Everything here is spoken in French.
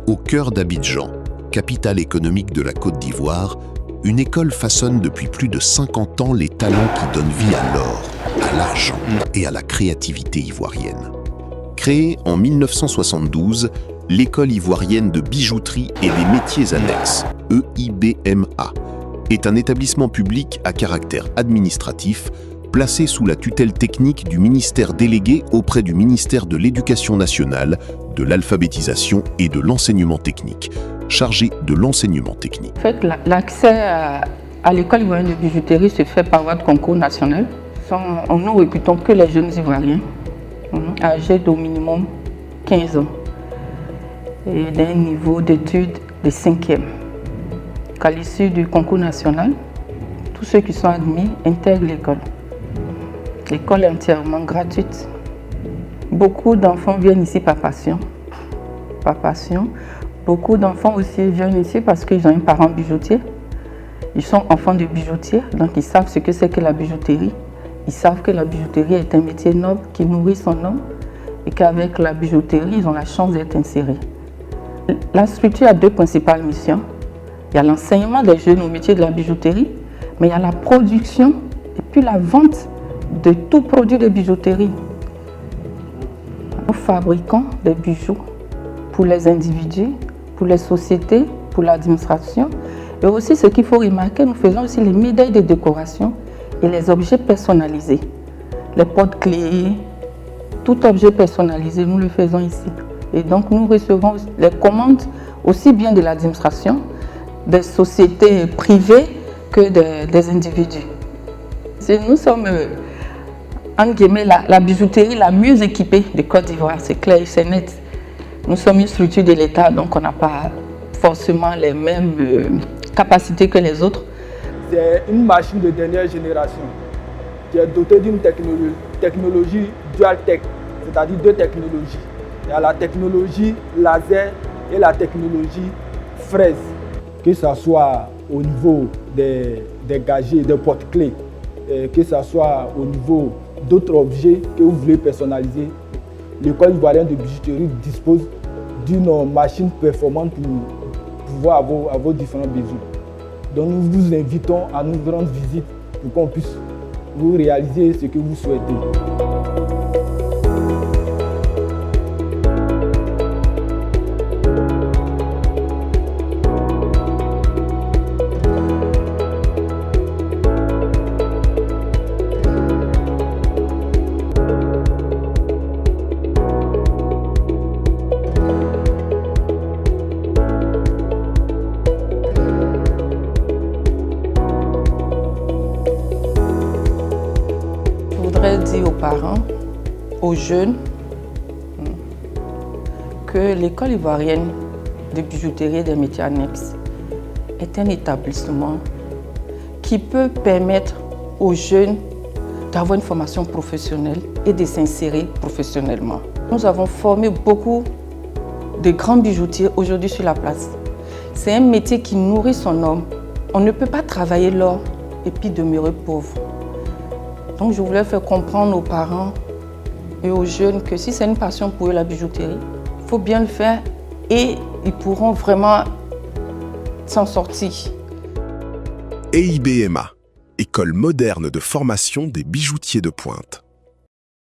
Au cœur d'Abidjan, capitale économique de la Côte d'Ivoire, une école façonne depuis plus de 50 ans les talents qui donnent vie à l'or, à l'argent et à la créativité ivoirienne. Créée en 1972, l'École ivoirienne de bijouterie et des métiers annexes, EIBMA, est un établissement public à caractère administratif placé sous la tutelle technique du ministère délégué auprès du ministère de l'Éducation nationale, de l'alphabétisation et de l'enseignement technique, chargé de l'enseignement technique. En fait, l'accès à l'école ivoirienne de bijouterie se fait par voie de concours national. Nous recrutons que les jeunes Ivoiriens âgés d'au minimum 15 ans et d'un niveau d'études de 5e. À l'issue du concours national, tous ceux qui sont admis intègrent l'école. L'école est entièrement gratuite. Beaucoup d'enfants viennent ici par passion. Beaucoup d'enfants aussi viennent ici parce qu'ils ont un parent bijoutier. Ils sont enfants de bijoutiers, donc ils savent ce que c'est que la bijouterie. Ils savent que la bijouterie est un métier noble qui nourrit son homme et qu'avec la bijouterie, ils ont la chance d'être insérés. La structure a deux principales missions. Il y a l'enseignement des jeunes au métier de la bijouterie, mais il y a la production et puis la vente de tout produit de bijouterie. Nous fabriquons des bijoux pour les individus, pour les sociétés, pour l'administration. Et aussi, ce qu'il faut remarquer, nous faisons aussi les médailles de décoration et les objets personnalisés. Les porte-clés, tout objet personnalisé, nous le faisons ici. Et donc, nous recevons les commandes aussi bien de l'administration, des sociétés privées que des individus. Nous sommes, entre guillemets, la bijouterie la mieux équipée de Côte d'Ivoire, c'est clair, c'est net. Nous sommes une structure de l'État, donc on n'a pas forcément les mêmes capacités que les autres. C'est une machine de dernière génération qui est dotée d'une technologie dual tech, c'est-à-dire deux technologies. Il y a la technologie laser et la technologie fraise. Que ce soit au niveau des gadgets, des porte-clés, que ce soit au niveau d'autres objets que vous voulez personnaliser, l'école ivoirienne de bijouterie dispose d'une machine performante pour pouvoir avoir vos différents besoins. Donc nous vous invitons à nous rendre visite pour qu'on puisse vous réaliser ce que vous souhaitez. Je voudrais dire aux parents, aux jeunes, que l'école ivoirienne de bijouterie et des métiers annexes est un établissement qui peut permettre aux jeunes d'avoir une formation professionnelle et de s'insérer professionnellement. Nous avons formé beaucoup de grands bijoutiers aujourd'hui sur la place. C'est un métier qui nourrit son homme. On ne peut pas travailler l'or et puis demeurer pauvre. Donc je voulais faire comprendre aux parents et aux jeunes que si c'est une passion pour eux, la bijouterie, il faut bien le faire et ils pourront vraiment s'en sortir. EIBMA, École moderne de formation des bijoutiers de pointe.